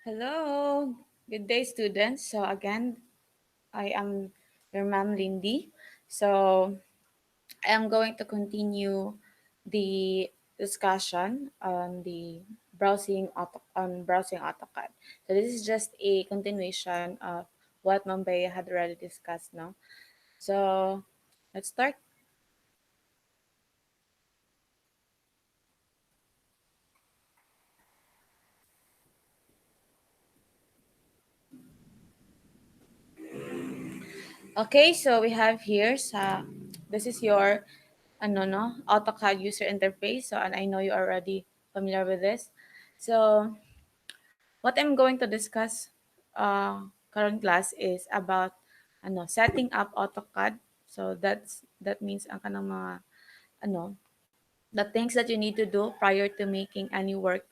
Hello, good day, students. So again, I am your ma'am Lindy. So I am going to continue the discussion on the browsing AutoCAD. So this is just a continuation of what Mambay had already discussed. No, so let's start. Okay, so we have here this is your AutoCAD user interface. So and I know you're already familiar with this. So what I'm going to discuss current class is about setting up AutoCAD. So that means ang kanang mga ano the things that you need to do prior to making any work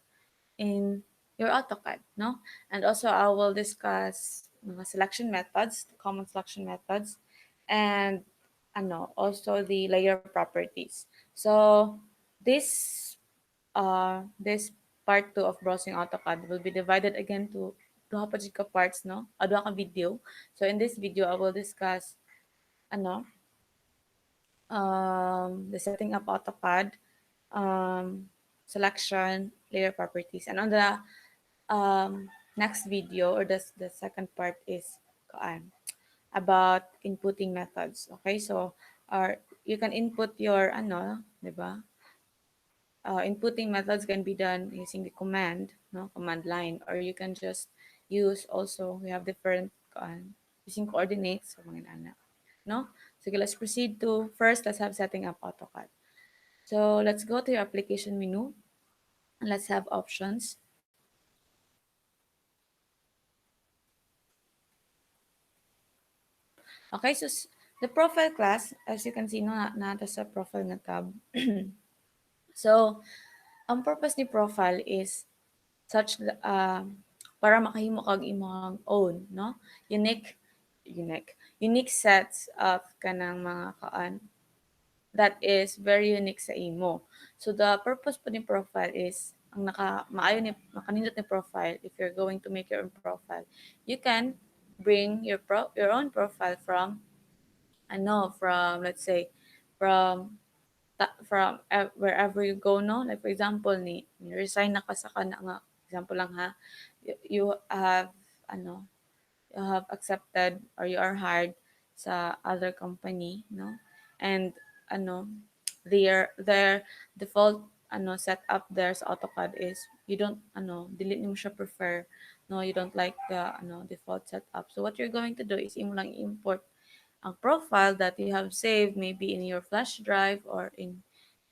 in your AutoCAD, no? And also I will discuss mga selection methods, common selection methods, and also the layer properties. So this part 2 of browsing AutoCAD will be divided again to duha pa jud ka parts, no? Duha ka video. So in this video I will discuss ano the setting up AutoCAD, um, selection, layer properties. And on the next video or the second part is about inputting methods. Okay, so you can input your 'di ba? Inputting methods can be done using the command line, or you can just use also we have different using coordinates so mga anak, no? So let's proceed to first. Let's have setting up AutoCAD. So let's go to your application menu and let's have options. Okay, so the profile class, as you can see, no, na sa profile na tab. So, ang purpose ni profile is such para makahimo kag imong own, no? Unique, unique sets of kanang mga that is very unique sa imo. So the purpose po ni profile is ang maayo ni makanindot ni profile. If you're going to make your own profile, you can bring your own profile from from let's say from wherever you go, no, like for example ni resign na ka sa kana nga example lang ha, you have ano you have accepted or you are hired sa other company, no, and ano their default setup there sa AutoCAD is you don't delete mo siya prefer, no, you don't like the default setup. So what you're going to do is imo lang import ang profile that you have saved maybe in your flash drive or in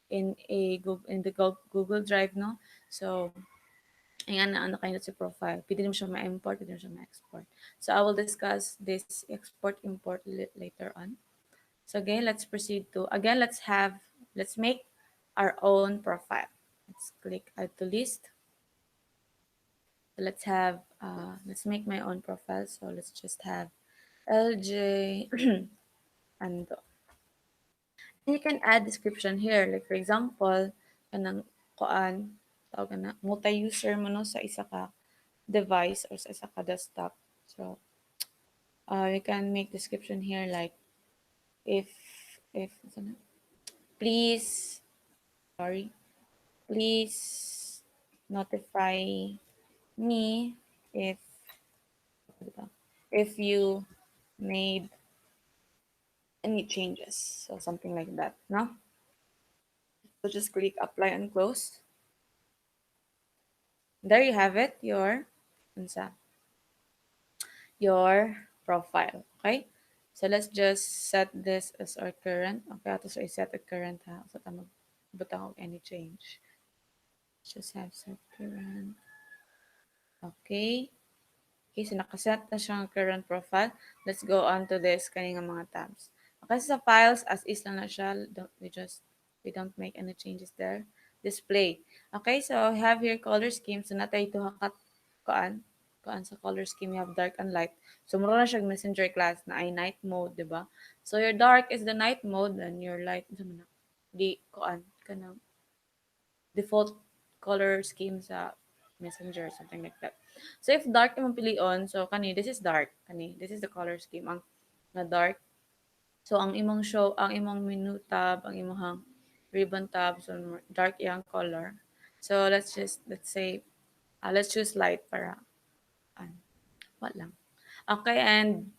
the Google Drive, no. So ayan na kayo sa profile. Pwede mo siya ma-import, pwede mo siya ma-export. So I will discuss this export import later on. So again, let's proceed to let's make our own profile. Let's click add to list. Let's make my own profile. So let's just have LJ and you can add description here. Like for example, kanang kuan tawag na multi-user mo no sa isa ka device or sa isa ka desktop. So you can make description here like if please sorry please notify me if if you made any changes. So something like that, no? So just click apply and close. There you have it, your profile. Okay? So let's just set this as our current. Okay, ato so set a current ha. So tama butang og any change. Just have set current. Okay. Okay, so nakaset na siya ang current profile. Let's go on to this kani nga mga tabs. Okay, sa files as is lang na siya. We don't make any changes there. Display. Okay, so I have here color scheme. So natay ito hakat kuan sa color scheme, you have dark and light. So mura na siya messenger class na ay night mode, di ba? So your dark is the night mode and your light di kuan kanang default color scheme sa messenger, something like that. So if dark imong pilion, so kani this is dark, kani this is the color scheme ang na dark. So ang imong show, ang imong menu tab, ang imong ribbon tab, so dark yang color. So let's say let's choose light para an what lang. Okay, and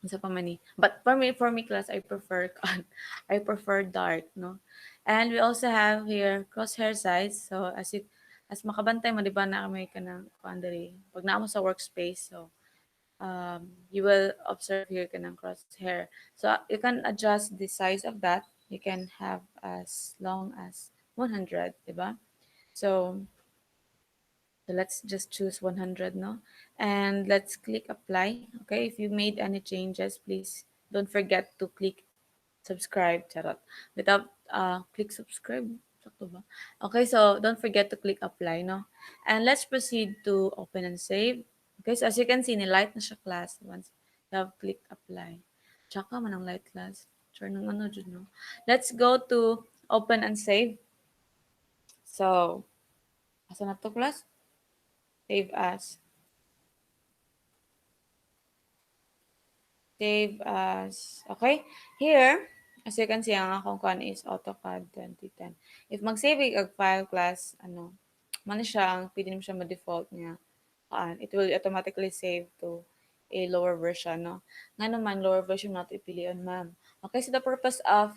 sa pa man ni. But for me class I prefer I prefer dark, no. And we also have here crosshair size. So as makabantay mo di ba na may kanang kuan diri. Pag naa mo sa workspace, so you will observe here kanang crosshair. So you can adjust the size of that. You can have as long as 100, di ba? So let's just choose 100, no? And let's click apply. Okay, if you made any changes, please don't forget to click subscribe. Charot. Without click subscribe. Sakto ba? Okay, so don't forget to click apply, no? And let's proceed to open and save. Okay, so as you can see, nilight na siya class once you have clicked apply. Tsaka man ang light class. Sure nung ano dyan, no? Let's go to open and save. So, asa na to class? Save as. Save as. Okay? Here, as you can see, ang akong kuan is AutoCAD 2010. If mag-save kag file class, ano, man siya, ang pwede mo siya ma-default niya. It will automatically save to a lower version, no? Nga naman, lower version not ipilian, ma'am. Okay, so the purpose of,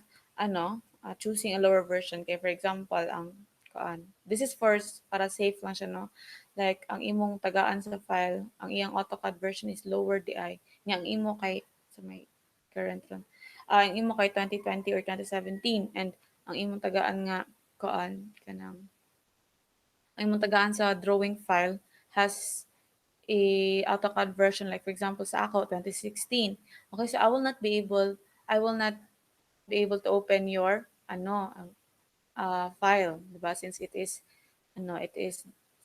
choosing a lower version, kay for example, ang this is for, para safe lang siya, no? Like, ang imong tagaan sa file, ang iyang AutoCAD version is lower di ay. Nga, ang imo kay, sa may current lang. Ang imo kay 2020 or 2017, and ang imong tagaan nga, kanang, ang imong tagaan sa drawing file has a AutoCAD version, like for example sa ako 2016. Okay, so I will not be able to open your file, diba? Since it is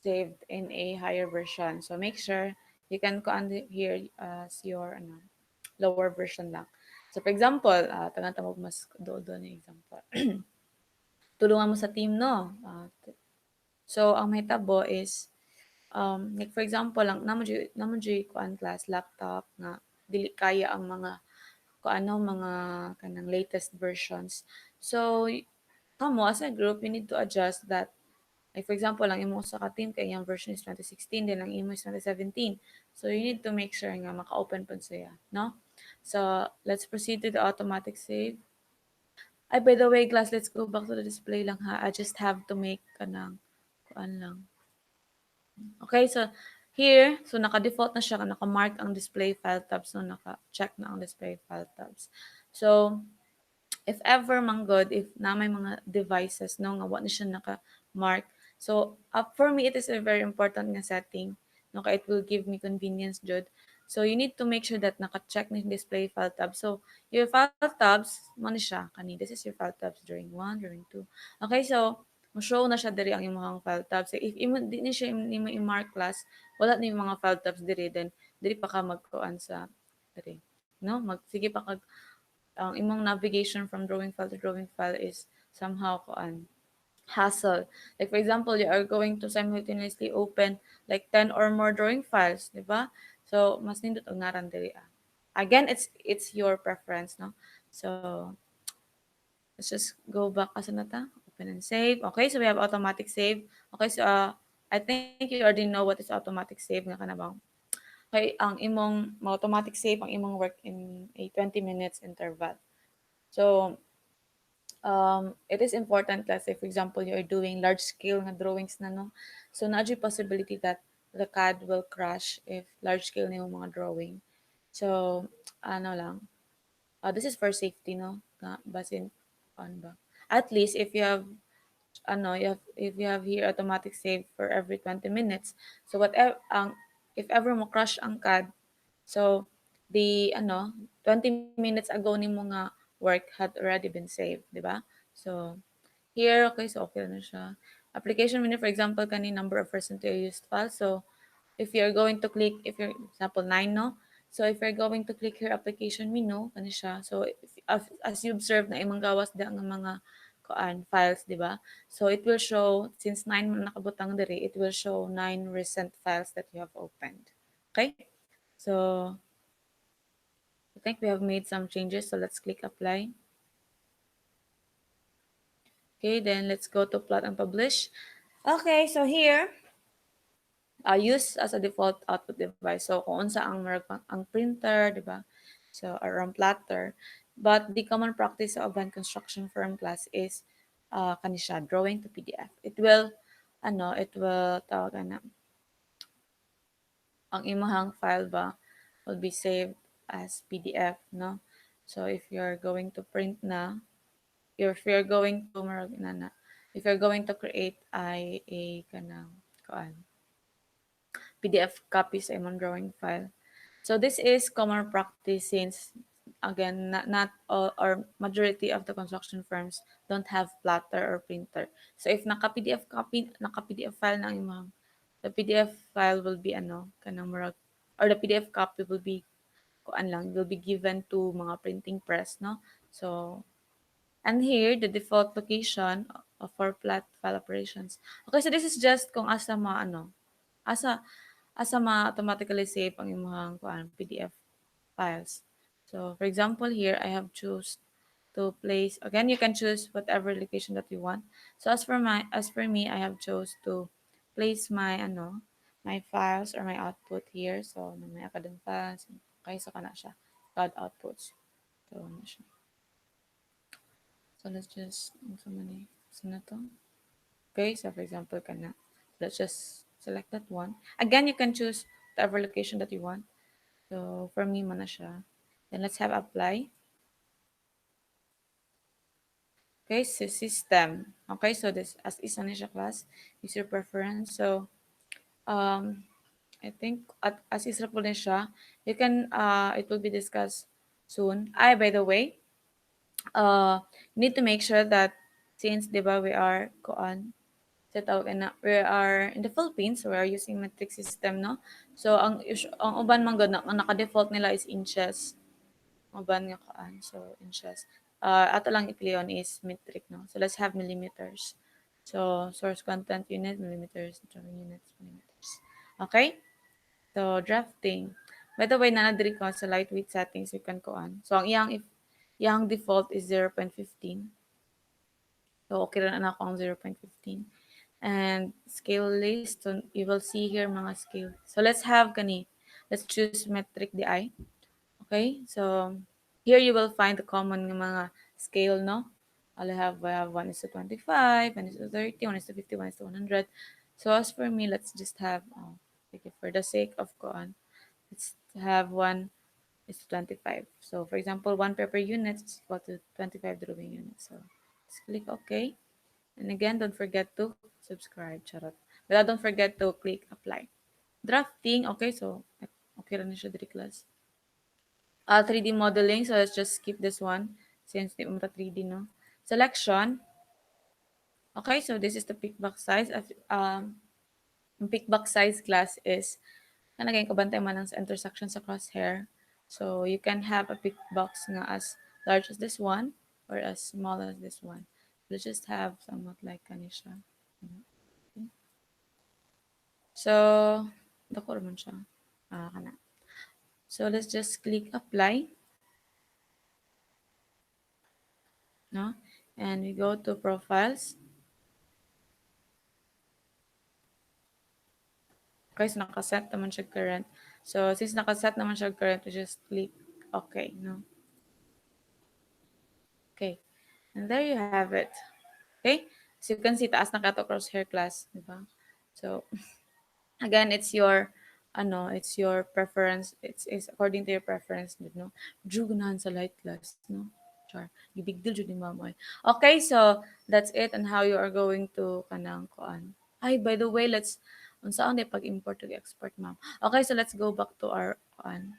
saved in a higher version. So make sure you can here as your lower version lang. So for example, tagan mo mas do na example. Tulungan mo sa team, no? So ang mahitabo is like for example lang namo jud kuan class laptop nga dili kaya ang mga mga kanang latest versions. So kamo as a group you need to adjust that. Like for example lang imo sa ka-team kay yung version is 2016 then ang imo is 2017. So you need to make sure nga maka-open pud siya, no? So let's proceed to the automatic save. Ay, by the way, class, let's go back to the display lang ha. I just have to make kanang kuan lang. Okay, so here, so naka-default na siya, naka-mark ang display file tabs, so naka-check na ang display file tabs. So, if ever man good, if na may mga devices, no, nga wa na siya naka-mark. So, for me, it is a very important nga setting, no, kaya it will give me convenience, jud. So, you need to make sure that naka-check na yung display file tab. So, your file tabs, mo na siya, this is your file tabs during 1, during 2. Okay, so, mo-show na siya diri ang imong file tabs. So, if di ni siya imo i-mark class, wala na yung mga file tabs diri, then diri pa ka magkuan sa diri. No? Sige pa kag ang imong navigation from drawing file to drawing file is somehow hassle. Like for example, you are going to simultaneously open like 10 or more drawing files, di ba? So mas nindot og ngaran diri. Again, it's your preference, no? So let's just go back asa na ta? Open and save. Okay, so we have automatic save. Okay, so I think you already know what is automatic save nga kanabang. Okay, ang imong automatic save ang imong work in a 20 minutes interval. So, it is important, let's say, for example, you're doing large scale na drawings na, no? So, na possibility that the CAD will crash if large scale na yung mga drawing. So, ano lang, this is for safety, no? Basin, ano ba? At least, if you have if you have here automatic save for every 20 minutes, so whatever if ever mo crash ang CAD, so the 20 minutes ago ni mo nga work had already been saved, di ba? So here, okay, so okay na siya. Application menu, for example, kani number of recently used files. So if you're going to click, if you're example 9, no? So if you're going to click here application menu, kani siya. So if, as you observe na imong gawas da nga mga files, di ba? So it will show, since 9 man nakabutang diri, it will show 9 recent files that you have opened. Okay? So I think we have made some changes. So let's click apply. Okay, then let's go to plot and publish. Okay, so here, use as a default output device. So kung unsa ang printer, di ba? So or ang plotter. But the common practice of an construction firm class is kani siya, drawing to PDF. It will tawag na ang imahang file ba will be saved as PDF, no? So if you're going to print na, if you're going to if you're going to create a kanang kuan PDF copy sa imong drawing file. So this is common practice since again not all or majority of the construction firms don't have plotter or printer. So if naka PDF file na imong, the PDF file will be kanang murag, or the PDF copy will be will be given to mga printing press, no? So and here the default location for flat file operations. Okay, so this is just kung asa asa ma-automatically save ang imong PDF files. So for example here I have choose to place, again you can choose whatever location that you want. So as for me I have chose to place my files or my output here. So may academic files, okay, so kana siya cloud outputs. So ano siya. So let's just so many so na to. Okay, so for example kana, let's just select that one. Again you can choose whatever location that you want. So for me mana siya. Then let's have apply. Okay, so system. Okay, so this as is na siya class, user preference. So um I think as is po na siya, you can it will be discussed soon. By the way, need to make sure that since 'di ba we are we are in the Philippines, we are using metric system, no? So ang uban man gud ang naka-default nila is inches. Uban nga so inches. Ato lang ipilion is metric, no? So let's have millimeters. So source content unit millimeters, drawing units millimeters. Okay? So drafting. By the way, nanadiri ko sa lightweight settings you can So ang iyang default is 0.15. So okay rin na ako ang 0.15. And scale list, so you will see here mga scale. So let's choose metric DI. Okay, so here you will find the common mga scale, no? I have 1 is to 25, 1 is to 30, 1 is to 50, 1 is to 100. So as for me, let's just have, okay, for the sake of koan, let's have 1 is to 25. So for example, 1 paper unit is equal to 25 drawing units. So let's click OK. And again, don't forget to subscribe. Charot. But don't forget to click apply. Drafting, okay, so okay rin siya diri class. 3D modeling, so let's just skip this one since di mo 3D, no? Selection. Okay, so this is the pick box size. Ang pick box size class is kanagay kabantay man ang sa intersection sa crosshair. So you can have a pick box nga as large as this one or as small as this one. Let's just have somewhat like kanisha. So, dako naman siya. Kana. So, let's just click apply. No? And we go to profiles. Okay, so nakaset naman siya current. So, since nakaset naman siya current, we just click OK, no? Okay. And there you have it. Okay? So, you can see, taas na kato crosshair class, di ba? So, again, it's your preference. It's according to your preference, no? Jugunahan sa light class, no? Char. Gibig deal jud ni mamoy. Okay, so that's it on how you are going to kanang kuan. Ay, by the way, let's unsaon day pag-import to export, ma'am. Okay, so let's go back to our kuan.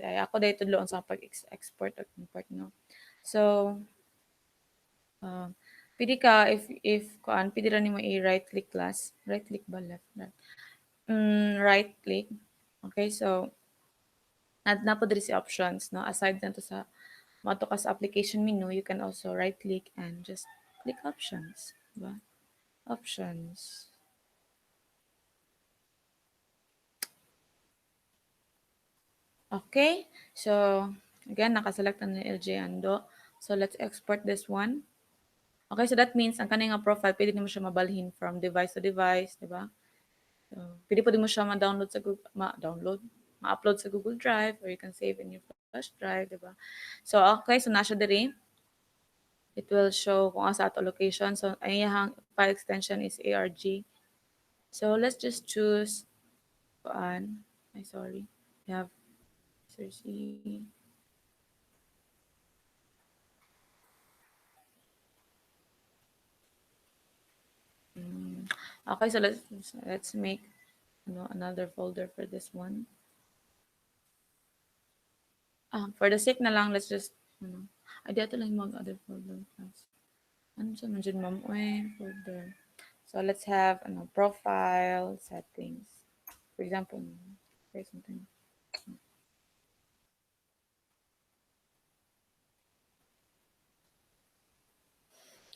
Ako day tudlo sa pag-export or import, no. So, pwede ka if kuan, pwede ra nimo i-right click class. Right click ba left? Right click. Okay, so na po diri si options, no? Aside na to sa mato ka sa application menu, you can also right click and just Click options, diba? Options. Okay, so again, nakaselect na ni LJ Ando. So let's export this one. Okay, so that means ang kanina profile, pwede mo siya mabalhin from device to device, di ba? So, pwede mo siya ma-download sa Google, ma-upload sa Google Drive, or you can save in your flash drive, di ba? So, okay, so nasa diri. It will show kung asa ato location. So, ayahang file extension is ARG. So, let's just choose kuan. Ay, sorry. We have search. Mm. Okay, so let's make another folder for this one. For the sake na lang, let's just ay dito lang mag other folder class. Ano sa man dyan, ma'am? Folder. So let's have profile settings. For example, say something.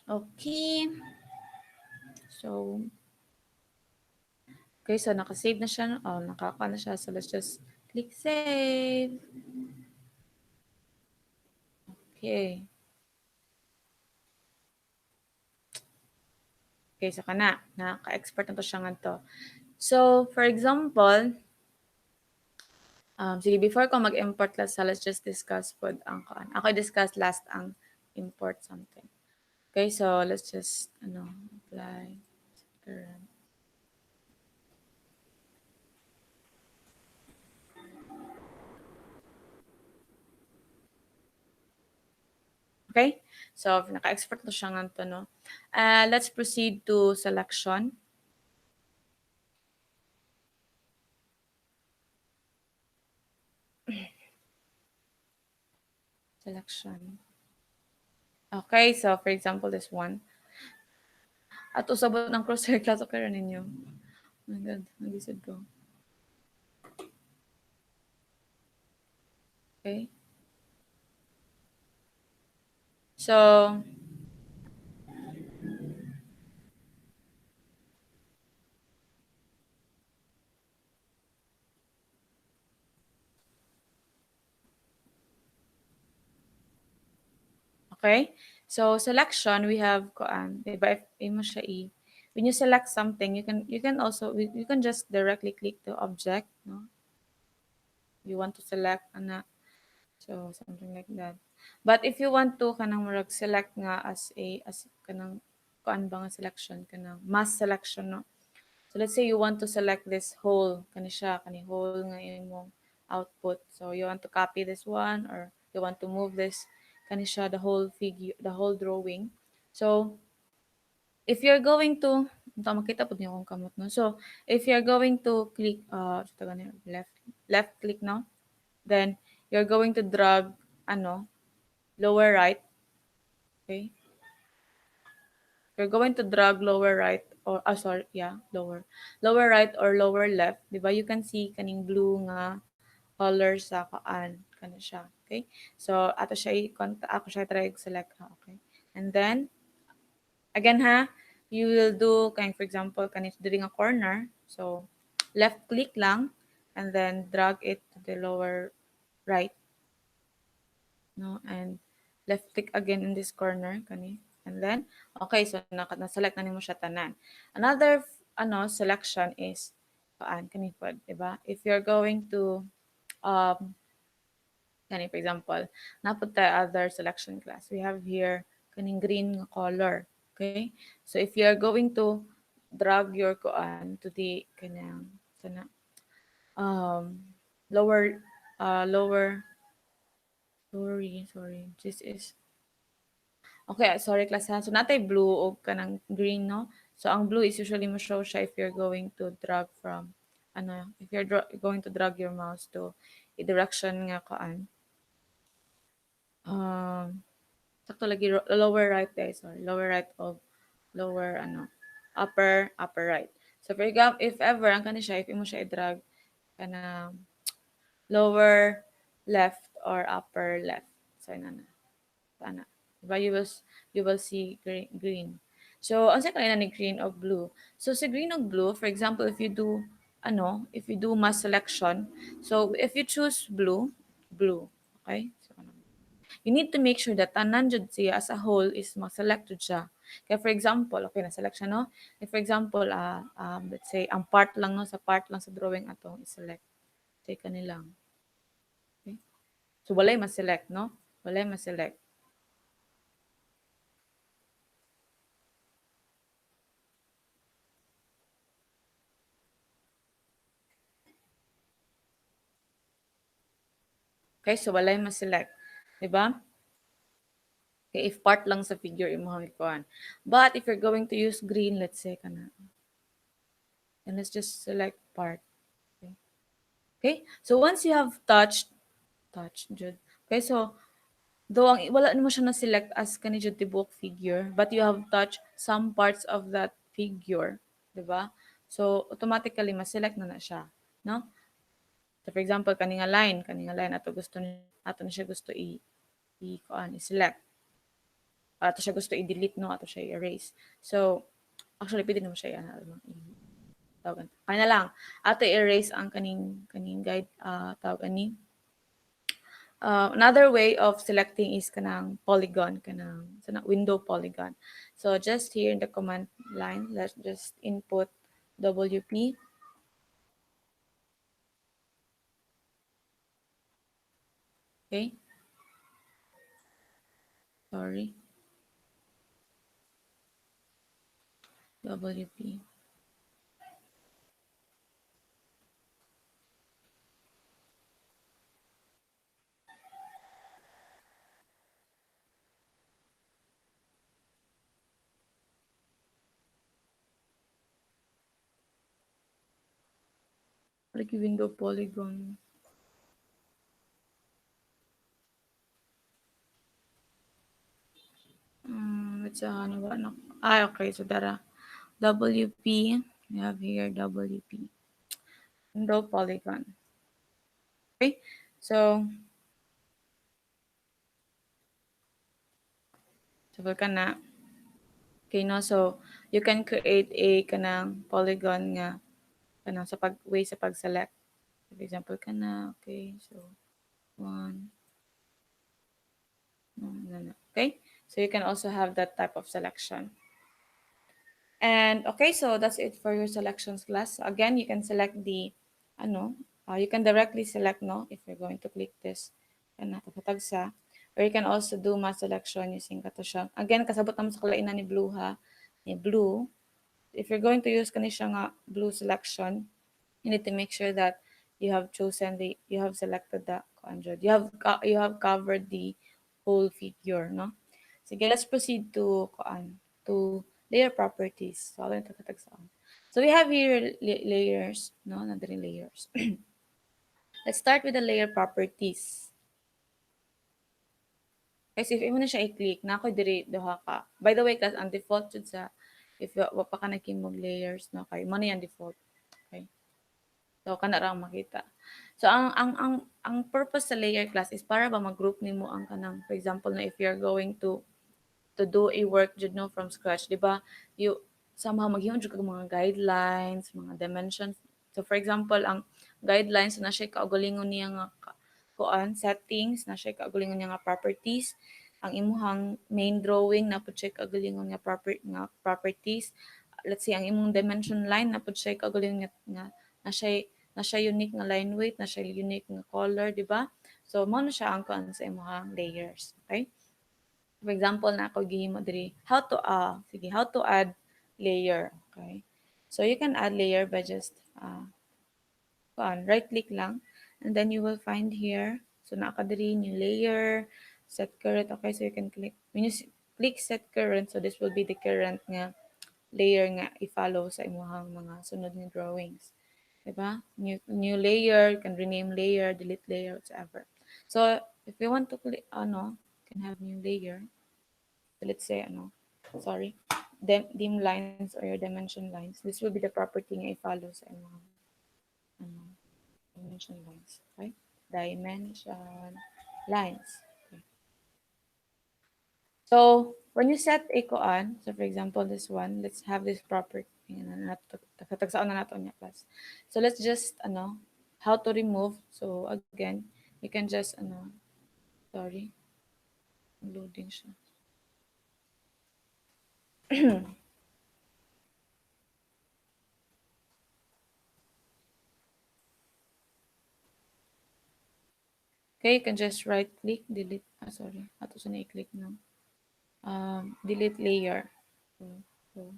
Okay. So, okay, so naka-save na siya. Oh, nakaka na siya. So let's just click save. Okay. Okay, so kana. Naka-export na to siya nga to. So, for example, sige, before ko mag-import last, let's just discuss pod ang kaan. Ako discuss last ang import something. Okay, so let's just, apply current. Okay, so naka-export na siya nga to, no? Let's proceed to selection. Selection. Okay, so for example, this one. At usabot ng crosshair class okay rin ninyo. Oh my God, nagisod ko. Okay. So, okay. So, selection, we have, diba, if mo siya when you select something, you can also, you can just directly click the object, no? You want to select, so, something like that. But if you want to, kanang marag select nga as kanang, kuan ba nga selection, kanang mass selection, no? So let's say you want to select this whole, kani whole nga imong output. So you want to copy this one or you want to move this, the whole figure, the whole drawing. So if you're going to, ito makita po niyo kung kamot no. So if you're going to click, left click no, then you're going to drag, lower right, okay? You're going to drag lower right or sorry, yeah, lower right or lower left, di ba? You can see kaning blue nga color sa kaan kana siya, okay? So ato siya ako siya try select ha, okay? And then again ha, you will do for example kanis diri nga corner. So left click lang and then drag it to the lower right, no, and left click again in this corner kani, and then okay, so na-select na nimo siya tanan. Another selection is kani pod, di ba? If you're going to um kani for example napod tayo other selection class, we have here kaning green nga color, okay? So if you're going to drag your to the kanang sana um lower sorry, this is okay, sorry class ha. So natay blue o kanang green, no? So ang blue is usually mo show siya if you're going to drag from if you're going to drag your mouse to a direction nga sakto lagi lower right there, sorry. Lower right of lower upper right. So for example, if ever ang kani siya if imo siya i-drag kana lower left or upper left. So ina na. Sana. Diba? You will see green. So, ang sa kanina ni green o blue. So, sa green o blue, for example, if you do mass selection, so if you choose blue, okay? So, you need to make sure that tanan jud siya as a whole is ma-select jud siya. Kaya for example, okay, na-select siya, no? If for example, let's say, ang part lang, no? Sa part lang sa drawing ato, i-select. Say kanilang. Okay? So, walay ma-select, no? Walay ma-select. Okay? So, walay ma-select. Diba? Okay, if part lang sa figure, imong ikuan. But, if you're going to use green, let's say, kana. And let's just select part. Okay? Okay? So, once you have jud. Okay, so, though ang wala mo siya na-select as kani jud tibuok figure, but you have touched some parts of that figure, 'di ba? So automatically ma-select na siya, no? So for example, kani nga line ato na siya gusto i-select. Ato siya gusto i-delete, no? Ato siya i-erase. So actually pwede naman siya tawagan. Kaya na lang ato i-erase ang kaning guide tawagan ni another way of selecting is kanang polygon, window polygon. So just here in the command line, let's just input WP. Okay, sorry, WP. Like window polygon. It's ano ba? No? Okay. So dara. WP. We have here WP. Window polygon. Okay. So, sabal ka na. Okay, no? So, you can create a kanang polygon nga kanang sa pag-select. For example, ka na. Okay. So, one. No, no, no. Okay. So, you can also have that type of selection. And okay, so that's it for your selections class. So again, you can select ano, you can directly select, no, if you're going to click this, kana sa, or you can also do mass selection using kato siya. Again, kasabot naman sa kalainan ni blue ha, ni blue. If you're going to use kani siya nga blue selection, you need to make sure that you have selected the conjure. You have covered the whole figure, no? Sige, let's proceed to layer properties. So, ako yung saan. So, we have here layers, no? Nandun layers. Let's start with the layer properties. Kasi if mo na siya i-click, na ako diri duha ka. By the way, class, ang default jud sa if wa pa ka nagkimog layers, no? Kay mo na yan default. Okay. So, kana ra makita. So, ang purpose sa layer class is para ba mag-group nimo ang kanang, for example, na if you're going to do a work jud no from scratch, di ba? You somehow maghimo jud kag mga guidelines, mga dimensions. So for example, ang guidelines na siya kaugalingon niya nga settings, na siya kaugalingon niya nga properties. Ang imuhang main drawing na pud siya kaugalingon nga properties. Let's say ang imong dimension line na pud siya kaugalingon nga na siya unique nga line weight, na siya unique nga color, di ba? So mo na siya ang kuan sa imong layers, okay? For example, na ako gihimo diri how to add layer, okay? So you can add layer by just right click lang, and then you will find here, so naa ka diri new layer, set current. Okay, so you can click when you click set current, so this will be the current nga layer nga i-follow sa imong mga sunod nga drawings. Diba? New layer, you can rename layer, delete layer, whatever. So if you want to click can have new layer. So let's say sorry, dim lines or your dimension lines. This will be the property nga i-follow sa imong ano, dimension lines. Okay? Dimension lines. Okay. So when you set a koan, so for example, this one, let's have this property. Tagsaon na nato niya class. So let's just, how to remove. So again, you can just, sorry, loading siya. Okay, you can just right click, delete, sorry, ato sa na-click no. Delete layer. So, so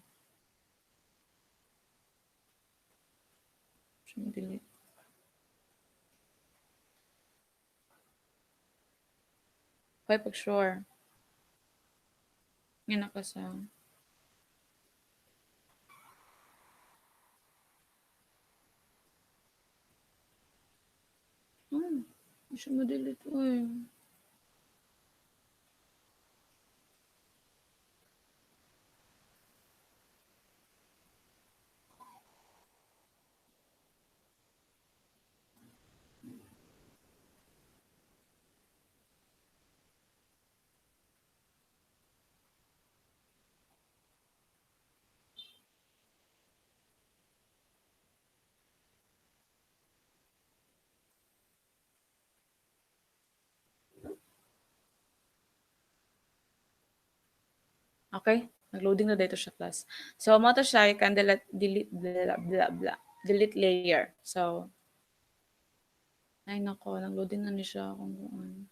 delete. Okay, pag sure. Yan ako sa, hindi siya ma-delete. Uy. Okay? Nag-loading na dito siya class. So, mo to siya, you can delete, blah, blah, blah, delete layer. So, ay nako, nag-loading na ni siya kung ano.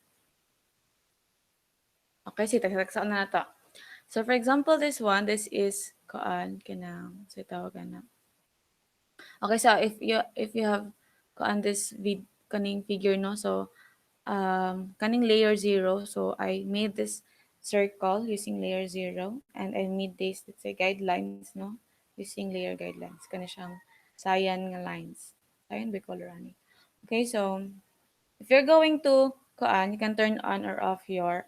Okay, sige, tagsaan na nato. So, for example, this one, this is kaan, kanang, so tawag na. Okay, so if you have kaan this kaning figure, no, so, kaning layer 0, so I made this circle using layer 0, and I made this, let's say, guidelines, no, using layer guidelines. Kani siyang cyan nga lines. Cyan by color ani. Okay, so if you're going to you can turn on or off your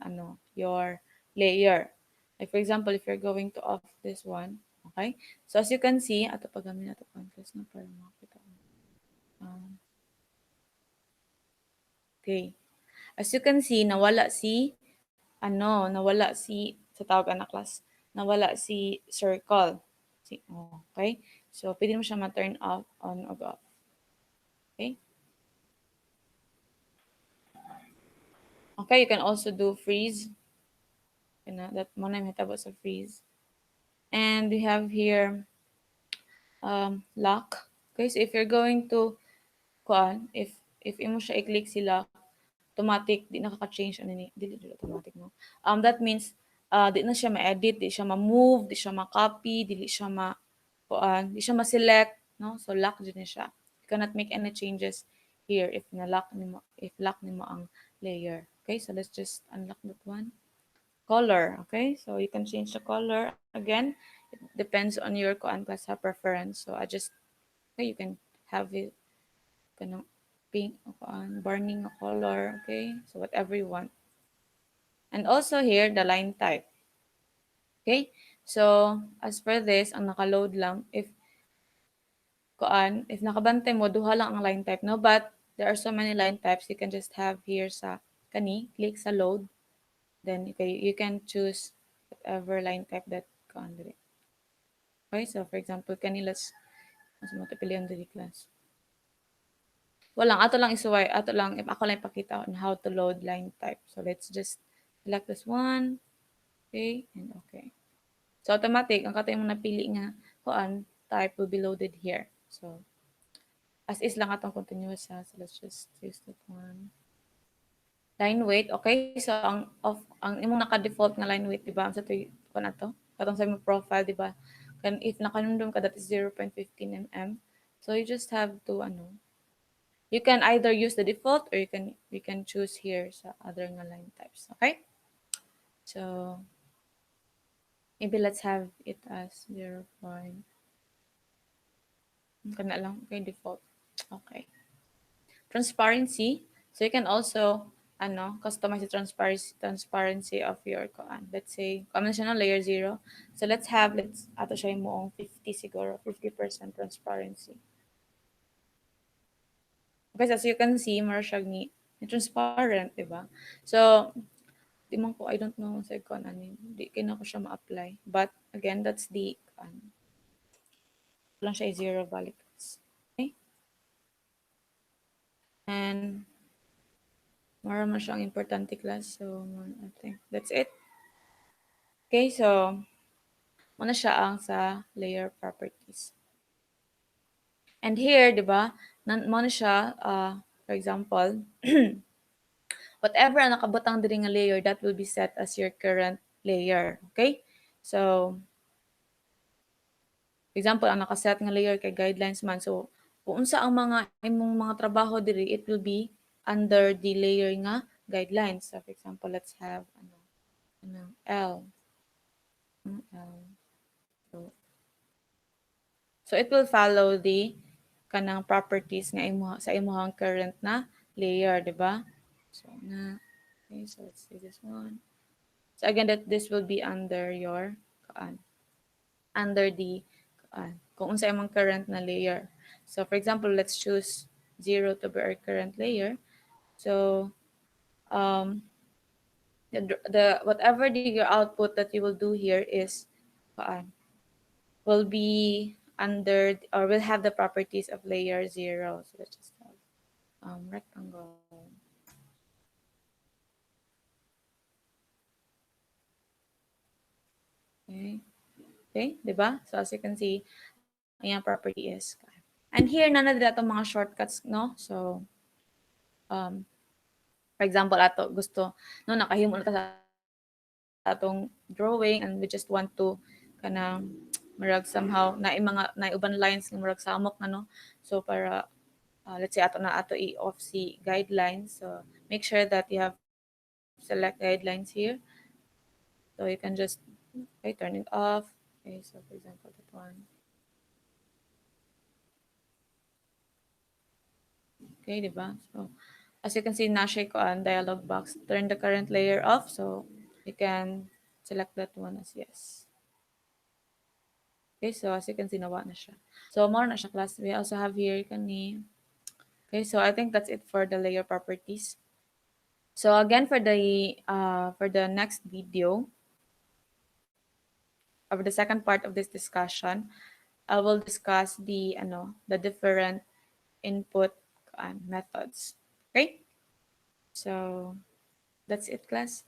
your layer. Like for example, if you're going to off this one, okay? So as you can see, ato pagamin nato contrast na para makita ko. Um, okay. As you can see, nawala si sa tawag na class, nawala si circle. Okay? So pwede mo siya ma-turn off, on or off. Okay? Okay, you can also do freeze. That mo na mahitabo sa freeze. And we have here lock. Okay, so if you're going to if imo siya i-click si lock, automatic di nakaka-change ano ni dili automatic no. That means di na siya ma-edit, di siya ma-move, di siya ma-copy, dili siya di siya ma-select, no? So lock din siya. You cannot make any changes here if lock nimo ang layer. Okay, so let's just unlock that one. Color, okay? So you can change the color again. It depends on your class preference. So I just okay, you can have it kind of pink burning a color, okay? So whatever you want. And also here the line type. Okay? So as per this, ang naka-load lang if nakabantay mo duha lang ang line type, no? But there are so many line types, you can just have here sa click sa load. Then you can choose whatever line type that diri. Okay, so for example, mas mo pilihan diri class. Walang, ato lang isuway, ato lang, if ako lang ipakita on how to load line type. So let's just select this one, okay, and okay. So automatic, ang kato yung napili nga type will be loaded here. So as is lang atong continuous ha. So let's just use that one. Line weight, okay? So ang imong naka-default nga line weight, di ba? Sa to na to. Katong sa imong profile, di ba? If nakanundom ka, that is 0.15 mm. So you just have to you can either use the default or you can choose here sa other nga line types. Okay? So maybe let's have it as 0. Kana lang okay default. Okay. Transparency. So you can also customize the transparency of your let's say common siya no, layer 0. So let's ato siya yung 50 siguro, 50% transparency. Okay, so as you can see, mara siya ni transparent, di ba? So Di man ko, I don't know sa ko ano, di kaya ko siya ma-apply. But again, that's the lang siya zero value class. Okay? And mara man siyang importante class. So, I think that's it. Okay, so muna siya ang sa layer properties. And here, di ba, muna siya, for example, whatever ang nakabutang diri nga layer, that will be set as your current layer. Okay? So, for example, ang nakaset nga layer kay guidelines man. So, kung unsa ang mga imong mga trabaho diri, it will be under the layer nga guidelines. So, for example, let's have L. L. So, it will follow the kanang properties nga sa imong current na layer, di ba? So, okay, so let's see this one. So, again, that this will be under your, under the, kung unsa imong current na layer. So, for example, let's choose 0 to be our current layer. So, the whatever your output that you will do here is, will be under or will have the properties of layer 0. So let's just have rectangle. Okay. Okay, di ba? So as you can see, ang iyang property is. And here, nana dito itong mga shortcuts, no? So, for example, ato gusto, no, nakahimo na ta sa atong drawing and we just want to kanang murag somehow na mga na uban lines ng murag samok na no. So para let's say ato i-off si guidelines. So make sure that you have select guidelines here. So you can just turn it off. Okay, so for example that one. Okay, di ba? So as you can see, na-share ko ang dialog box. Turn the current layer off. So you can select that one as yes. Okay, so as you can see, nawa na siya. So more na siya class. We also have here kani. Okay, so I think that's it for the layer properties. So again, for the next video, or the second part of this discussion, I will discuss the different input methods. Okay? So that's it, class.